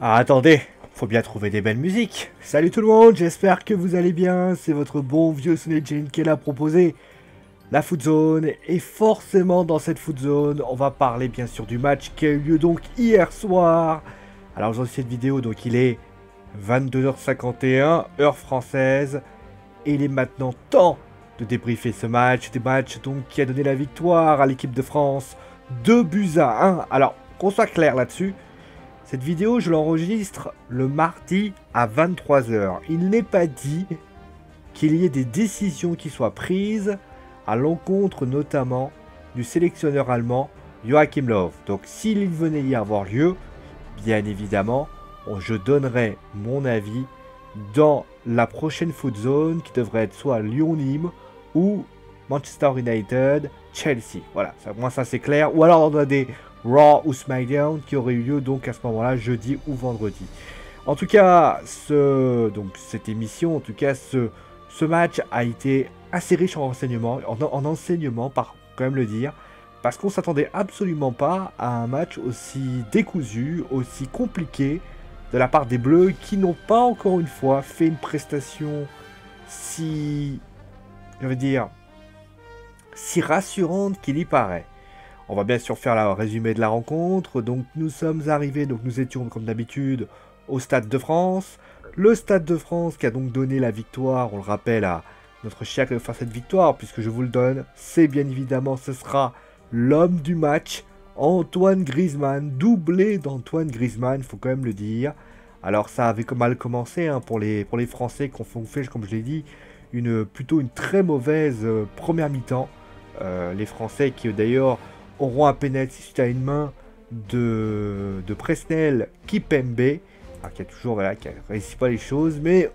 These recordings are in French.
Ah, attendez, faut bien trouver des belles musiques. Salut tout le monde, j'espère que vous allez bien. C'est votre bon vieux Sunejin qui l'a proposé. La Foot Zone. Et forcément, dans cette Foot Zone, on va parler bien sûr du match qui a eu lieu donc hier soir. Alors, aujourd'hui, cette vidéo, donc il est 22h51, heure française. Et il est maintenant temps de débriefer ce match. Des matchs donc qui a donné la victoire à l'équipe de France. 2-1. Alors, qu'on soit clair là-dessus. Cette vidéo, je l'enregistre le mardi à 23h. Il n'est pas dit qu'il y ait des décisions qui soient prises à l'encontre notamment du sélectionneur allemand Joachim Löw. Donc s'il venait y avoir lieu, bien évidemment, je donnerai mon avis dans la prochaine Foot Zone qui devrait être soit Lyon-Nîmes ou Manchester United, Chelsea. Voilà, moi ça c'est clair. Ou alors on a des Raw ou SmackDown qui auraient eu lieu donc à ce moment-là, jeudi ou vendredi. En tout cas, cette émission, en tout cas, ce match a été assez riche en renseignements, en enseignements, par quand même le dire, parce qu'on s'attendait absolument pas à un match aussi décousu, aussi compliqué de la part des Bleus qui n'ont pas encore une fois fait une prestation si, je veux dire, si rassurante qu'il y paraît. On va bien sûr faire le résumé de la rencontre. Donc nous sommes arrivés, donc nous étions comme d'habitude au Stade de France. Le Stade de France qui a donc donné la victoire, on le rappelle à notre cher de faire cette victoire, puisque je vous le donne, c'est bien évidemment, ce sera l'homme du match, Antoine Griezmann, doublé d'Antoine Griezmann, il faut quand même le dire. Alors ça avait mal commencé hein, pour les Français qui ont fait, comme je l'ai dit, plutôt une très mauvaise première mi-temps. Les Français qui d'ailleurs auront un pénalty suite à une main de Presnel Kipembe, qui a toujours qui a réussi pas les choses, mais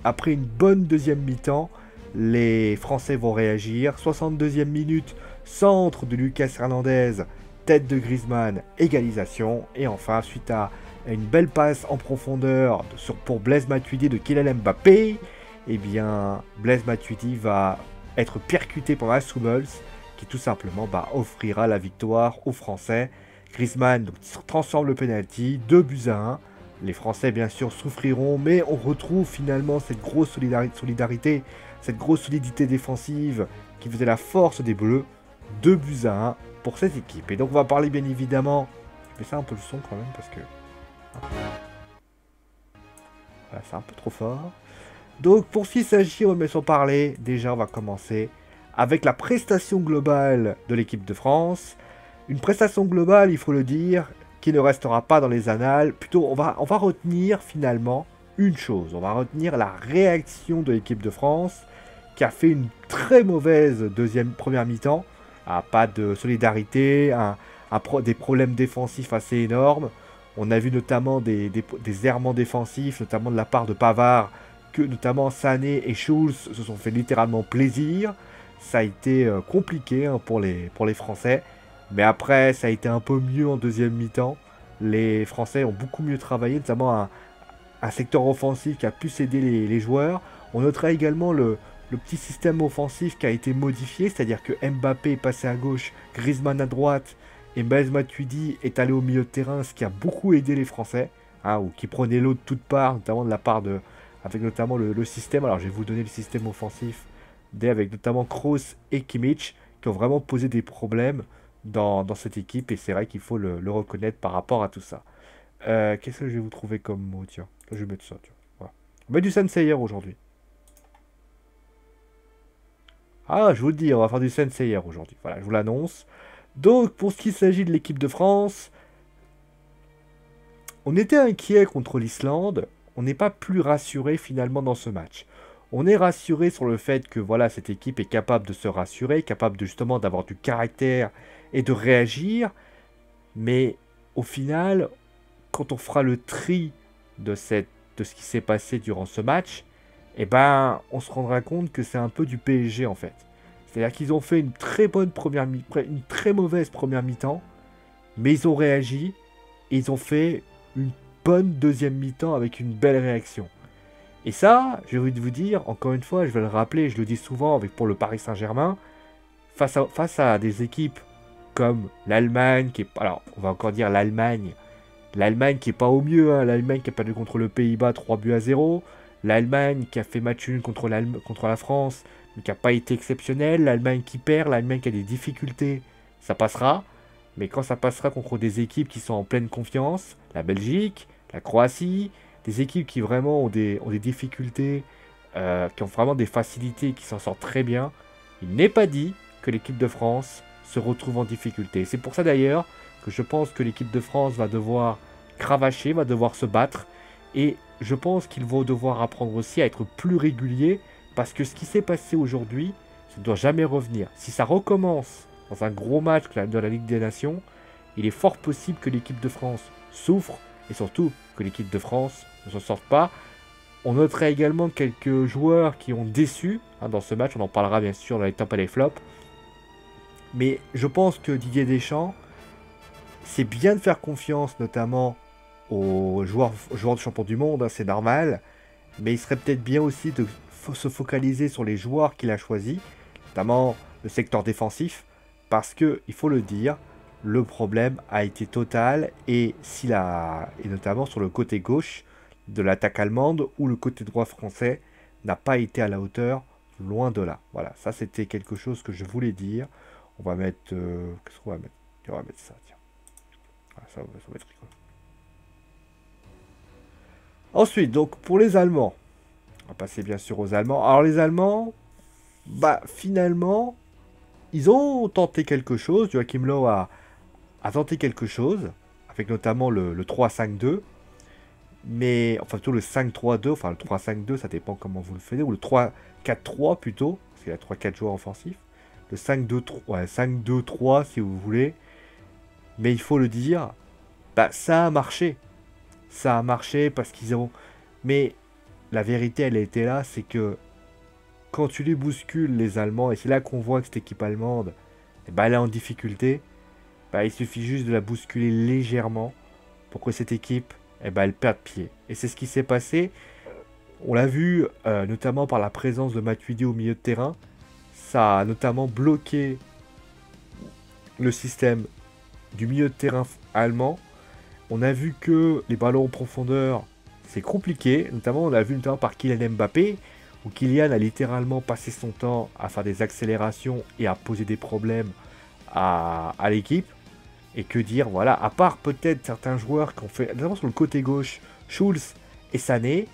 après une bonne deuxième mi-temps, les Français vont réagir. 62e minute, centre de Lucas Hernandez, tête de Griezmann, égalisation. Et enfin, suite à une belle passe en profondeur pour Blaise Matuidi de Kylian Mbappé, eh bien, Blaise Matuidi va être percuté par Mats Hummels, qui tout simplement offrira la victoire aux Français. Griezmann donc, transforme le penalty, 2-1. Les Français bien sûr souffriront, mais on retrouve finalement cette grosse solidarité, cette grosse solidité défensive qui faisait la force des Bleus. 2-1 pour cette équipe. Et donc on va parler bien évidemment, je mets ça un peu le son quand même parce que voilà, c'est un peu trop fort. Donc pour ce qui s'agit, on va bien sûr parler, déjà on va commencer avec la prestation globale de l'équipe de France. Une prestation globale, il faut le dire, qui ne restera pas dans les annales. Plutôt, on va retenir finalement une chose. On va retenir la réaction de l'équipe de France, qui a fait une très mauvaise première mi-temps. Pas de solidarité, des problèmes défensifs assez énormes. On a vu notamment des errements défensifs, notamment de la part de Pavard, que notamment Sané et Schulz se sont fait littéralement plaisir. Ça a été compliqué hein, pour les Français. Mais après, ça a été un peu mieux en deuxième mi-temps. Les Français ont beaucoup mieux travaillé, notamment un secteur offensif qui a pu aider les joueurs. On notera également le petit système offensif qui a été modifié, c'est-à-dire que Mbappé est passé à gauche, Griezmann à droite, et Blaise Matuidi est allé au milieu de terrain, ce qui a beaucoup aidé les Français, hein, ou qui prenaient l'eau de toutes parts, notamment de la part avec notamment le système. Alors je vais vous donner le système offensif avec notamment Kroos et Kimmich qui ont vraiment posé des problèmes dans cette équipe et c'est vrai qu'il faut le reconnaître par rapport à tout ça. Qu'est-ce que je vais vous trouver comme mot? Tiens, je vais mettre ça. Tiens. Voilà. On va mettre du Senseier aujourd'hui. Ah, je vous le dis, on va faire du Senseier aujourd'hui. Voilà, je vous l'annonce. Donc, pour ce qui s'agit de l'équipe de France, on était inquiet contre l'Islande. On n'est pas plus rassuré finalement dans ce match. On est rassuré sur le fait que voilà, cette équipe est capable de se rassurer, capable de justement d'avoir du caractère et de réagir. Mais au final, quand on fera le tri de ce qui s'est passé durant ce match, eh ben, on se rendra compte que c'est un peu du PSG en fait. C'est-à-dire qu'ils ont fait une très mauvaise première mi-temps, mais ils ont réagi et ils ont fait une bonne deuxième mi-temps avec une belle réaction. Et ça, j'ai envie de vous dire, encore une fois, je vais le rappeler, je le dis souvent pour le Paris Saint-Germain, face à des équipes comme l'Allemagne, alors on va encore dire l'Allemagne, L'Allemagne qui est pas au mieux, hein. L'Allemagne qui a perdu contre le Pays-Bas 3-0. L'Allemagne qui a fait match nul contre la France, mais qui n'a pas été exceptionnelle. L'Allemagne qui perd, l'Allemagne qui a des difficultés, ça passera. Mais quand ça passera contre des équipes qui sont en pleine confiance, la Belgique, la Croatie, des équipes qui vraiment ont des difficultés, qui ont vraiment des facilités, qui s'en sortent très bien, il n'est pas dit que l'équipe de France se retrouve en difficulté. C'est pour ça d'ailleurs que je pense que l'équipe de France va devoir cravacher, va devoir se battre. Et je pense qu'ils vont devoir apprendre aussi à être plus réguliers, parce que ce qui s'est passé aujourd'hui, ça ne doit jamais revenir. Si ça recommence dans un gros match de la Ligue des Nations, il est fort possible que l'équipe de France souffre, et surtout que l'équipe de France ne s'en sorte pas. On notera également quelques joueurs qui ont déçu dans ce match, on en parlera bien sûr dans les tops et les flops. Mais je pense que Didier Deschamps, c'est bien de faire confiance notamment aux joueurs de champion du monde, hein, c'est normal. Mais il serait peut-être bien aussi de se focaliser sur les joueurs qu'il a choisis, notamment le secteur défensif, parce que, il faut le dire, le problème a été total, et notamment sur le côté gauche de l'attaque allemande, où le côté droit français n'a pas été à la hauteur, loin de là. Voilà, ça c'était quelque chose que je voulais dire. On va mettre... qu'est-ce qu'on va mettre? On va mettre ça, tiens. Voilà, ça va être rigolo. Ensuite, donc pour les Allemands, on va passer bien sûr aux Allemands. Alors les Allemands, bah finalement, ils ont tenté quelque chose. Joachim Löw a tenté quelque chose, avec notamment le 3-5-2, mais enfin plutôt le 5-3-2, enfin le 3-5-2, ça dépend comment vous le faites, ou le 3-4-3 plutôt, parce qu'il y a 3-4 joueurs offensifs. Le 5-2-3, ouais, 5-2-3 si vous voulez. Mais il faut le dire, bah ça a marché. Ça a marché parce qu'ils ont... Mais la vérité, elle était là, c'est que quand tu les bouscules, les Allemands, et c'est là qu'on voit que cette équipe allemande, eh ben, elle est en difficulté, bah, il suffit juste de la bousculer légèrement pour que cette équipe, eh ben, elle perde pied. Et c'est ce qui s'est passé. On l'a vu notamment par la présence de Matuidi au milieu de terrain. Ça a notamment bloqué le système du milieu de terrain allemand. On a vu que les ballons en profondeur, c'est compliqué. Notamment, on a vu notamment par Kylian Mbappé, où Kylian a littéralement passé son temps à faire des accélérations et à poser des problèmes à l'équipe. Et que dire, voilà, à part peut-être certains joueurs qui ont fait, notamment sur le côté gauche, Schulz et Sané,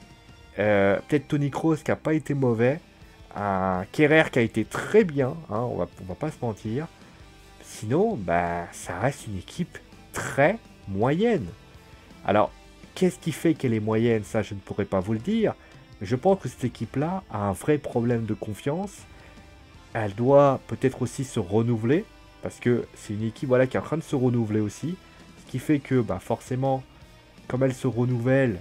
peut-être Toni Kroos qui n'a pas été mauvais, un Kerrer qui a été très bien, hein, on va pas se mentir. Sinon, bah, ça reste une équipe très moyenne. Alors, qu'est-ce qui fait qu'elle est moyenne? Ça, je ne pourrais pas vous le dire. Mais je pense que cette équipe-là a un vrai problème de confiance. Elle doit peut-être aussi se renouveler, parce que c'est une équipe voilà, qui est en train de se renouveler aussi. Ce qui fait que, bah, forcément, comme elle se renouvelle,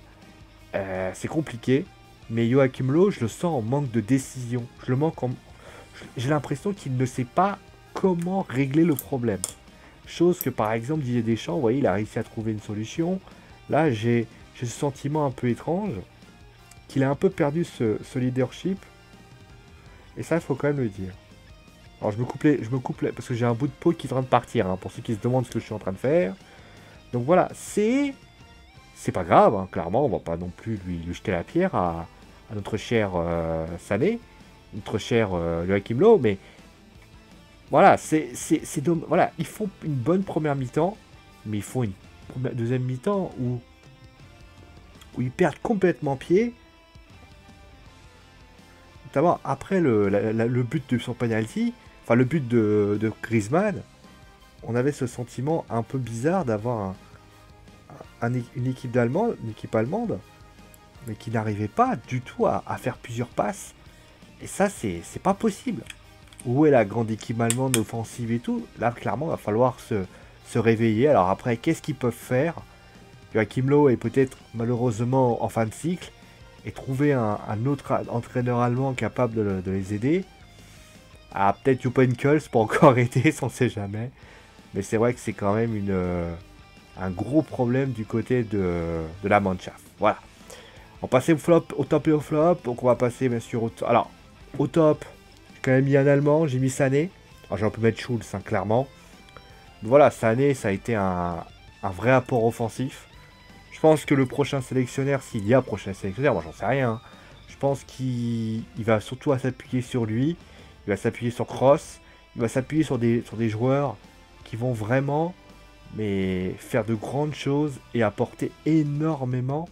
c'est compliqué. Mais Joachim Löw, je le sens en manque de décision. J'ai l'impression qu'il ne sait pas comment régler le problème. Chose que par exemple Didier Deschamps, vous voyez, il a réussi à trouver une solution. Là, j'ai ce sentiment un peu étrange qu'il a un peu perdu ce leadership. Et ça, il faut quand même le dire. Alors je me coupe parce que j'ai un bout de peau qui est en train de partir, hein, pour ceux qui se demandent ce que je suis en train de faire. Donc voilà, c'est pas grave, hein, clairement, on va pas non plus lui jeter la pierre à notre cher Sané, notre cher Joachim Löw, mais voilà, voilà, il faut une bonne première mi-temps, mais il faut une deuxième mi-temps où ils perdent complètement pied. Notamment après le but de son penalty, enfin le but de Griezmann, on avait ce sentiment un peu bizarre d'avoir une équipe allemande, mais qui n'arrivait pas du tout à faire plusieurs passes. Et ça, c'est pas possible. Où est la grande équipe allemande offensive et tout? Là, clairement, il va falloir se réveiller. Alors après, qu'est-ce qu'ils peuvent faire? Joachim Löw est peut-être malheureusement en fin de cycle, et trouver un autre entraîneur allemand capable de les aider. Ah, peut-être Jupp Heynckes pour encore aider, on ne sait jamais. Mais c'est vrai que c'est quand même un gros problème du côté de la Mannschaft. Voilà. On va passer au top et au flop. Donc on va passer bien sûr au top. Alors, au top, j'ai quand même mis un Allemand, j'ai mis Sané. Alors j'aurais pu mettre Schulz, hein, clairement. Mais voilà, Sané, ça a été un vrai apport offensif. Je pense que le prochain sélectionneur, s'il y a prochain sélectionneur, moi j'en sais rien, hein. Je pense qu'il va surtout s'appuyer sur lui, il va s'appuyer sur Cross, il va s'appuyer sur des joueurs qui vont vraiment faire de grandes choses et apporter énormément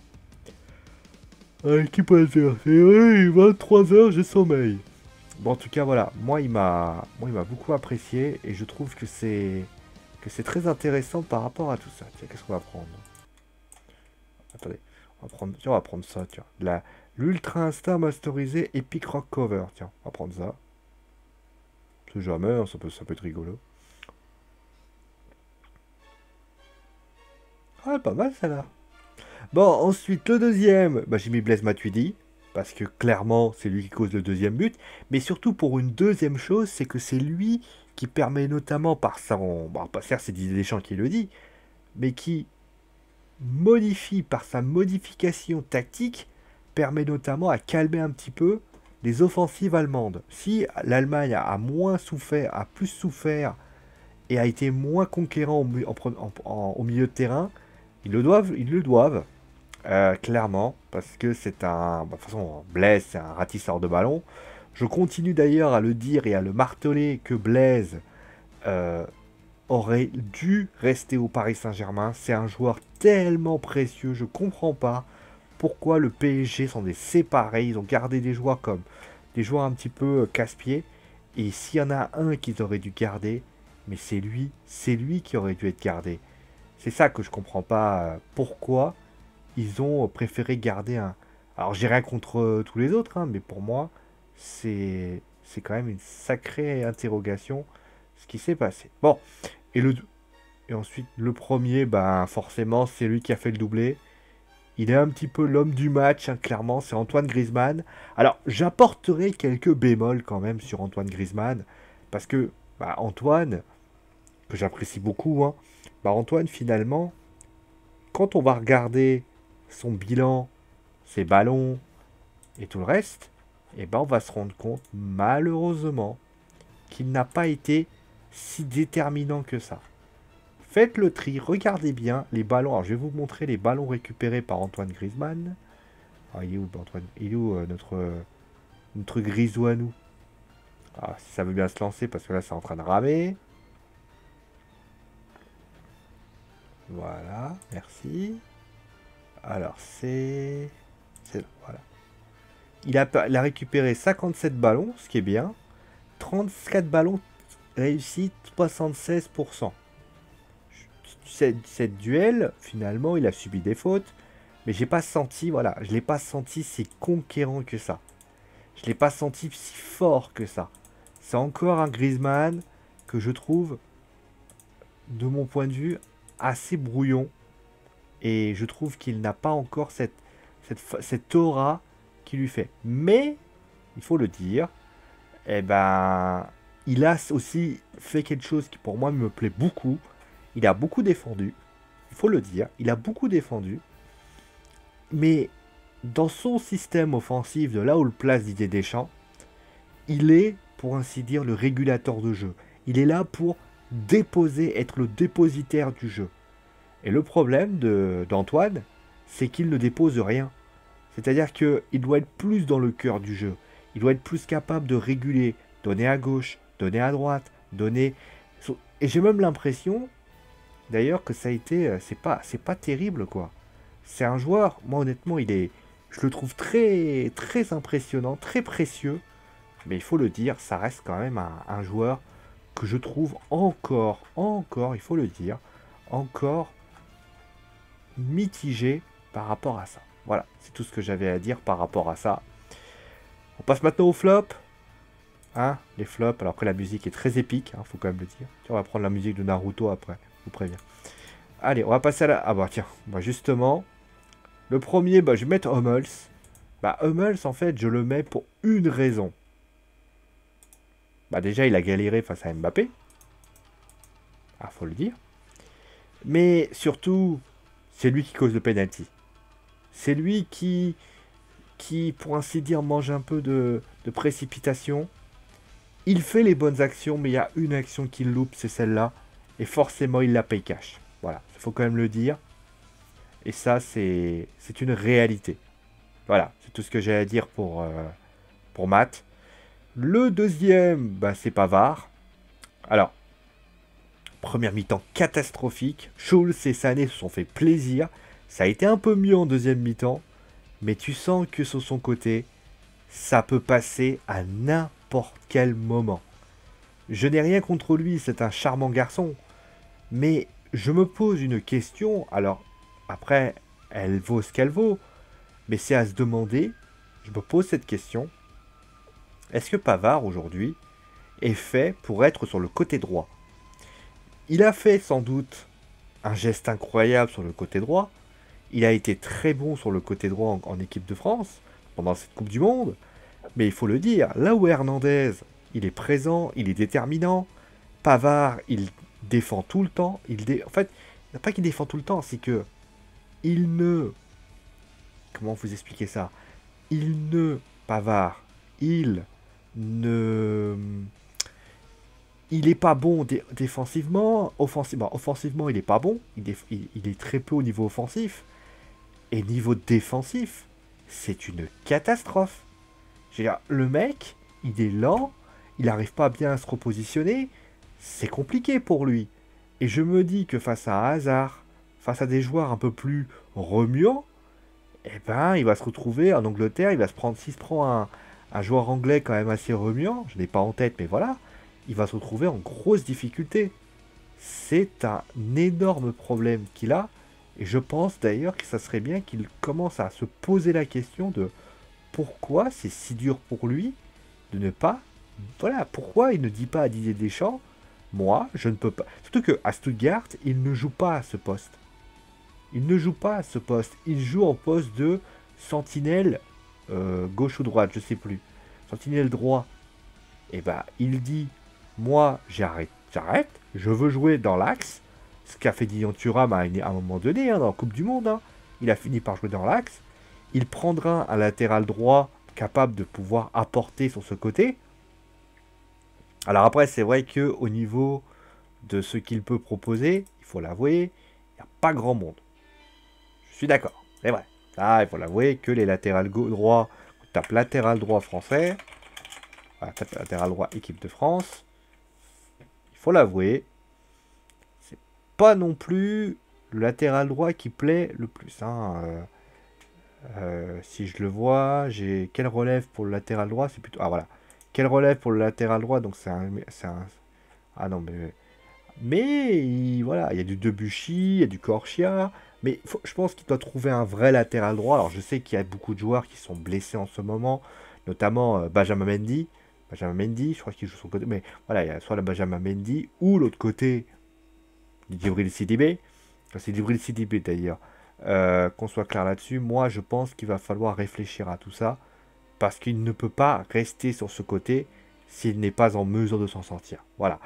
à l'équipe adverse. Et oui, 23 h, j'ai sommeil. Bon, en tout cas, voilà, il m'a beaucoup apprécié et je trouve que c'est très intéressant par rapport à tout ça. Tiens, qu'est-ce qu'on va prendre? Attendez, on va prendre ça, tiens. L'Ultra Instinct Masterisé Epic Rock Cover. Tiens, on va prendre ça. C'est jamais, hein, ça peut être rigolo. Ah, pas mal ça là. Bon, ensuite, le deuxième, bah, j'ai mis Blaise Matuidi. Parce que clairement, c'est lui qui cause le deuxième but. Mais surtout pour une deuxième chose, c'est que c'est lui qui permet notamment par son... Bon, pas faire c'est Didier Deschamps qui le dit, mais qui modifie par sa modification tactique, permet notamment à calmer un petit peu les offensives allemandes. Si l'Allemagne a moins souffert, a plus souffert et a été moins conquérant au milieu de terrain, ils le doivent. Clairement, parce que c'est un... de toute façon, Blaise, c'est un ratisseur de ballon. Je continue d'ailleurs à le dire et à le marteler que Blaise aurait dû rester au Paris Saint-Germain. C'est un joueur tellement précieux, je comprends pas pourquoi le PSG s'en est séparé. Ils ont gardé des joueurs comme des joueurs un petit peu casse-pieds. Et s'il y en a un qu'ils auraient dû garder, mais c'est lui qui aurait dû être gardé. C'est ça que je comprends pas. Pourquoi ils ont préféré garder un... Alors j'ai rien contre tous les autres, hein, mais pour moi, c'est quand même une sacrée interrogation ce qui s'est passé. Bon, et, et ensuite le premier, ben, forcément, c'est lui qui a fait le doublé. Il est un petit peu l'homme du match, hein, clairement, c'est Antoine Griezmann. Alors j'apporterai quelques bémols quand même sur Antoine Griezmann, parce que bah, Antoine, que j'apprécie beaucoup, hein, bah, Antoine finalement, quand on va regarder son bilan, ses ballons et tout le reste, et ben on va se rendre compte, malheureusement, qu'il n'a pas été si déterminant que ça. Faites le tri, regardez bien les ballons. Alors je vais vous montrer les ballons récupérés par Antoine Griezmann. Ah, il est où Antoine? Il est où notre grisou à nous? Ah, si ça veut bien se lancer, parce que là c'est en train de ramer. Voilà, merci. Alors, c'est là, voilà. Il a récupéré 57 ballons, ce qui est bien. 34 ballons réussis, 76%. Cette duel, finalement, il a subi des fautes. Mais j'ai pas senti, voilà, je l'ai pas senti si conquérant que ça. Je l'ai pas senti si fort que ça. C'est encore un Griezmann que je trouve, de mon point de vue, assez brouillon. Et je trouve qu'il n'a pas encore cette aura qui lui fait. Mais, il faut le dire, eh ben, il a aussi fait quelque chose qui pour moi me plaît beaucoup. Il a beaucoup défendu, il faut le dire, il a beaucoup défendu. Mais dans son système offensif, de là où le place Didier Deschamps, il est, pour ainsi dire, le régulateur de jeu. Il est là pour déposer, être le dépositaire du jeu. Et le problème d'Antoine, c'est qu'il ne dépose rien. C'est-à-dire qu'il doit être plus dans le cœur du jeu. Il doit être plus capable de réguler, donner à gauche, donner à droite, donner... Et j'ai même l'impression, d'ailleurs, que ça a été... C'est pas terrible, quoi. C'est un joueur, moi honnêtement, je le trouve très, très impressionnant, très précieux. Mais il faut le dire, ça reste quand même un joueur que je trouve encore, il faut le dire, encore mitigé par rapport à ça. Voilà, c'est tout ce que j'avais à dire par rapport à ça. On passe maintenant aux flops. Hein, les flops, alors que la musique est très épique, hein, faut quand même le dire. Tiens, on va prendre la musique de Naruto après, je vous préviens. Allez, on va passer à la... Ah bah tiens, bah justement, le premier, bah je vais mettre Hummels. Bah Hummels, en fait, je le mets pour une raison. Bah déjà, il a galéré face à Mbappé. Ah, faut le dire. Mais surtout, c'est lui qui cause le penalty. C'est lui qui, pour ainsi dire, mange un peu de précipitation. Il fait les bonnes actions, mais il y a une action qu'il loupe, c'est celle-là. Et forcément, il la paye cash. Voilà, il faut quand même le dire. Et ça, c'est une réalité. Voilà, c'est tout ce que j'ai à dire pour Matt. Le deuxième, bah, c'est Pavard. Alors, première mi-temps catastrophique. Schulz et Sané se sont fait plaisir. Ça a été un peu mieux en deuxième mi-temps. Mais tu sens que sur son côté, ça peut passer à n'importe quel moment. Je n'ai rien contre lui, c'est un charmant garçon. Mais je me pose une question. Alors, après, elle vaut ce qu'elle vaut. Mais c'est à se demander, je me pose cette question. Est-ce que Pavard, aujourd'hui, est fait pour être sur le côté droit? Il a fait sans doute un geste incroyable sur le côté droit. Il a été très bon sur le côté droit en équipe de France pendant cette Coupe du Monde. Mais il faut le dire, là où Hernandez, il est présent, il est déterminant. Pavard, il défend tout le temps. En fait, pas qu'il défend tout le temps, c'est que il ne... Comment vous expliquer ça? Pavard, il ne... Il est pas bon défensivement, offensivement il est pas bon, il est très peu au niveau offensif. Et niveau défensif, c'est une catastrophe. Je veux dire, le mec, il est lent, il n'arrive pas bien à se repositionner, c'est compliqué pour lui. Et je me dis que face à Hazard, face à des joueurs un peu plus remuants, eh ben, il va se retrouver en Angleterre, il va se prendre, s'il se prend un joueur anglais quand même assez remuant, je ne l'ai pas en tête, mais voilà, il va se retrouver en grosse difficulté. C'est un énorme problème qu'il a, et je pense d'ailleurs que ça serait bien qu'il commence à se poser la question de pourquoi c'est si dur pour lui de ne pas... Voilà, pourquoi il ne dit pas à Didier Deschamps, moi, je ne peux pas... Surtout qu'à Stuttgart, il ne joue pas à ce poste. Il ne joue pas à ce poste. Il joue en poste de sentinelle gauche ou droite, je sais plus. Sentinelle droit. Et bah, il dit, moi, j'arrête, je veux jouer dans l'axe. Ce qu'a fait Didier Thuram à un moment donné, hein, dans la Coupe du Monde. Hein. Il a fini par jouer dans l'axe. Il prendra un latéral droit capable de pouvoir apporter sur ce côté. Alors après, c'est vrai que au niveau de ce qu'il peut proposer, il faut l'avouer, il n'y a pas grand monde. Je suis d'accord, c'est vrai. Ah, il faut l'avouer que les latérales droits, on tape latéral droit français, voilà, tape latéral droit équipe de France, il faut l'avouer, c'est pas non plus le latéral droit qui plaît le plus. Hein. Si je le vois, j'ai quelle relève pour le latéral droit, c'est plutôt... Ah voilà, quelle relève pour le latéral droit, donc c'est un... Ah non, mais voilà, il y a du Debuchy, il y a du Corchia, mais je pense qu'il doit trouver un vrai latéral droit. Alors je sais qu'il y a beaucoup de joueurs qui sont blessés en ce moment, notamment Benjamin Mendy. Benjamin Mendy, je crois qu'il joue son côté, mais voilà, il y a soit le Benjamin Mendy ou l'autre côté, Djibril Sidibé. C'est Djibril Sidibé d'ailleurs. Qu'on soit clair là-dessus, moi je pense qu'il va falloir réfléchir à tout ça, parce qu'il ne peut pas rester sur ce côté s'il n'est pas en mesure de s'en sortir. Voilà.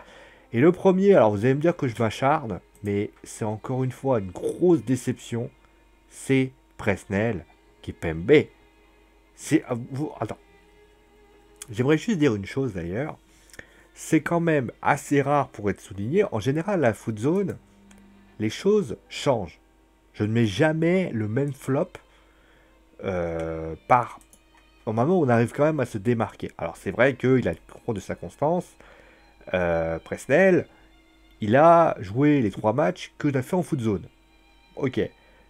Et le premier, alors vous allez me dire que je m'acharne, mais c'est encore une fois une grosse déception, c'est Presnel Kimpembe. C'est... Attends. J'aimerais juste dire une chose d'ailleurs, c'est quand même assez rare pour être souligné. En général, la foot zone, les choses changent. Je ne mets jamais le même flop au moment où on arrive quand même à se démarquer. Alors c'est vrai qu'il a le concours de circonstances. Presnel, il a joué les 3 matchs que tu as fait en foot zone. Ok.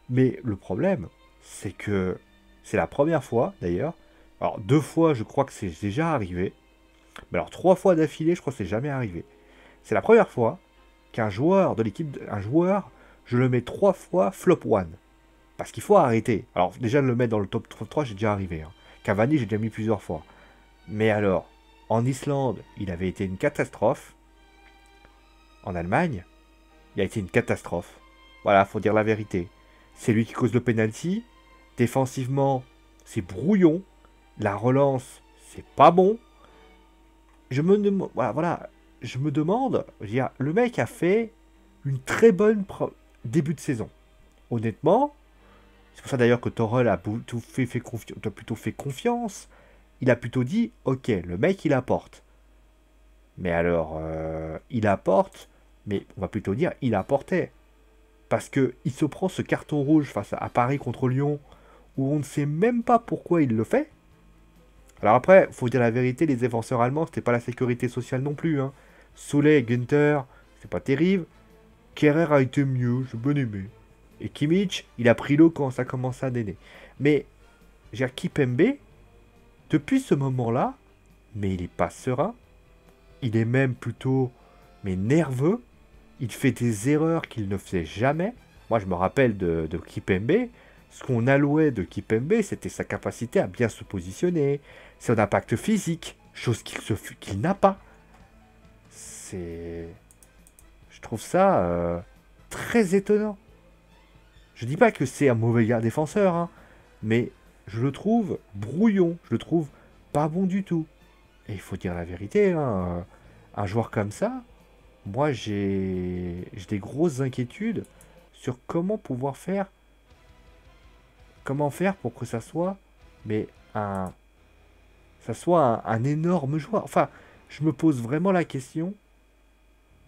Mais le problème, c'est que c'est la première fois d'ailleurs. Alors 2 fois, je crois que c'est déjà arrivé. Mais alors 3 fois d'affilée, je crois que c'est jamais arrivé. C'est la première fois qu'un joueur de l'équipe, je le mets 3 fois flop 1. Parce qu'il faut arrêter. Alors déjà de le mettre dans le top 3, j'ai déjà arrivé. Hein. Cavani, j'ai déjà mis plusieurs fois. Mais alors, en Islande, il avait été une catastrophe. En Allemagne, il a été une catastrophe. Voilà, faut dire la vérité. C'est lui qui cause le penalty. Défensivement, c'est brouillon. La relance, c'est pas bon. Je me demande, voilà, je me demande, le mec a fait une très bonne début de saison. Honnêtement, c'est pour ça d'ailleurs que Torel a plutôt fait confiance. Il a plutôt dit, ok, le mec il apporte. Mais alors, il apporte, mais on va plutôt dire, il apportait. parce qu'il se prend ce carton rouge face à Paris contre Lyon, où on ne sait même pas pourquoi il le fait. Alors après, faut dire la vérité, les défenseurs allemands, c'était pas la sécurité sociale non plus. Hein. Souley et Günther, c'est pas terrible. Kerrer a été mieux, j'ai bien aimé. Et Kimmich, il a pris l'eau quand ça commence à donner. Mais, j'ai Kipembe, depuis ce moment-là, mais il est pas serein. Il est même plutôt, mais nerveux. Il fait des erreurs qu'il ne faisait jamais. Moi, je me rappelle de Kipembe. Ce qu'on allouait de Kipembe, c'était sa capacité à bien se positionner, son impact physique, chose qu'il n'a pas. Je trouve ça très étonnant. Je dis pas que c'est un mauvais gars défenseur, hein, mais je le trouve brouillon, je le trouve pas bon du tout. Et il faut dire la vérité, hein, un joueur comme ça, moi j'ai des grosses inquiétudes sur comment faire pour que ça soit, mais un énorme joueur. Enfin, je me pose vraiment la question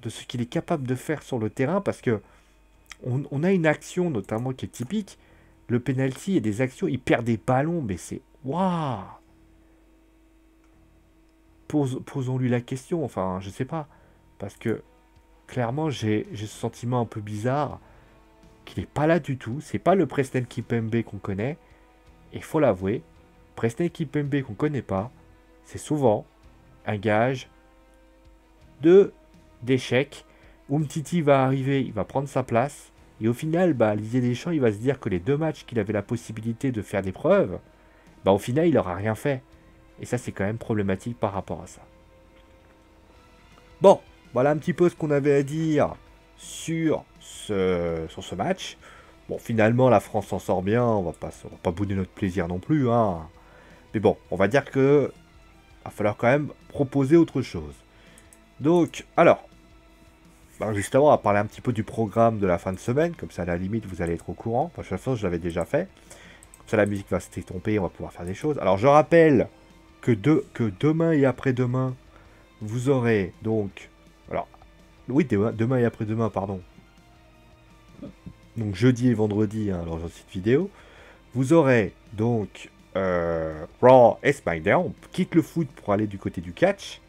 de ce qu'il est capable de faire sur le terrain, parce que on a une action notamment qui est typique, le penalty et des actions, il perd des ballons, mais c'est waouh. Posons-lui la question, enfin, je sais pas, parce que clairement j'ai ce sentiment un peu bizarre qu'il n'est pas là du tout. C'est pas le Presnel Kimpembe qu'on connaît. Et il faut l'avouer, Presnel Kimpembe qu'on connaît pas, c'est souvent un gage d'échec. Umtiti va arriver, il va prendre sa place. Et au final, Didier Deschamps, il va se dire que les 2 matchs qu'il avait la possibilité de faire des preuves, au final, il n'aura rien fait. Et ça, c'est quand même problématique par rapport à ça. Bon, voilà un petit peu ce qu'on avait à dire sur ce match. Bon, finalement, la France s'en sort bien. On va pas bouder notre plaisir non plus. Hein. Mais bon, on va dire que va falloir quand même proposer autre chose. Donc, alors, justement, on va parler un petit peu du programme de la fin de semaine. Comme ça, à la limite, vous allez être au courant. Enfin, de toute façon, je l'avais déjà fait. Comme ça, la musique va s'estomper. On va pouvoir faire des choses. Alors, je rappelle que demain et après-demain, vous aurez donc... Alors, oui, demain et après-demain, pardon. Donc jeudi et vendredi, hein, alors dans cette vidéo, vous aurez donc Raw et SmackDown. On quitte le foot pour aller du côté du catch.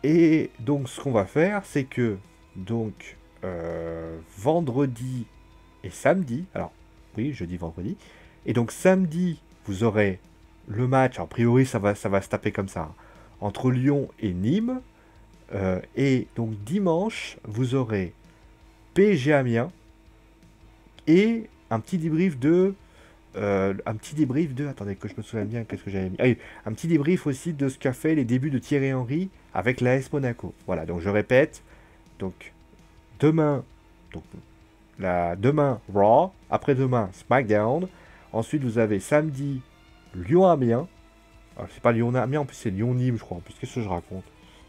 Et donc ce qu'on va faire, c'est que donc vendredi et samedi, alors oui, jeudi, vendredi, et donc samedi, vous aurez le match, a priori ça va se taper comme ça, hein, entre Lyon et Nîmes. Et donc dimanche, vous aurez PSG Amiens. Et un petit débrief de... Attendez, que je me souvienne bien, qu'est-ce que j'avais mis. Ah oui, un petit débrief aussi de ce qu'a fait les débuts de Thierry Henry avec l'AS Monaco. Voilà, donc je répète. Donc, demain, demain Raw. Après-demain, SmackDown. Ensuite, vous avez samedi, Lyon-Amiens. Alors, c'est pas Lyon-Amiens, en plus c'est Lyon-Nîmes, je crois. En plus, qu'est-ce que je raconte?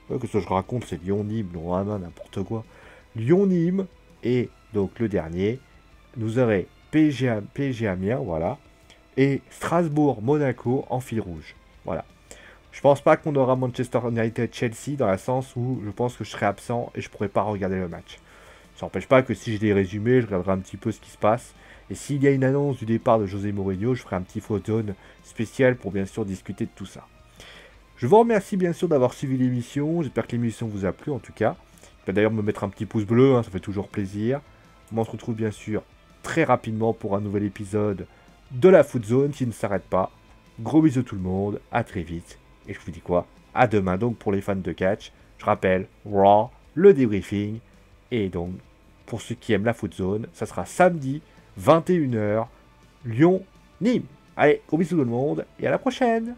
Qu'est-ce que je raconte? C'est Lyon-Nîmes, Lyon-Amiens, n'importe quoi. Lyon-Nîmes. Et donc, le dernier... Nous aurons PSG Amiens, voilà, et Strasbourg-Monaco en fil rouge. Voilà. Je pense pas qu'on aura Manchester United-Chelsea dans le sens où je pense que je serai absent et je pourrai pas regarder le match. Ça n'empêche pas que si j'ai des résumés, je regarderai un petit peu ce qui se passe. Et s'il y a une annonce du départ de José Mourinho, je ferai un petit photone spécial pour bien sûr discuter de tout ça. Je vous remercie bien sûr d'avoir suivi l'émission. J'espère que l'émission vous a plu en tout cas. Vous pouvez d'ailleurs me mettre un petit pouce bleu, hein, ça fait toujours plaisir. On se retrouve bien sûr très rapidement pour un nouvel épisode de la Foot Zone qui ne s'arrête pas. Gros bisous tout le monde, à très vite. Et je vous dis quoi? À demain donc pour les fans de catch. Je rappelle, Raw, le débriefing. Et donc, pour ceux qui aiment la Foot Zone, ça sera samedi, 21 h, Lyon-Nîmes. Allez, gros bisous tout le monde et à la prochaine!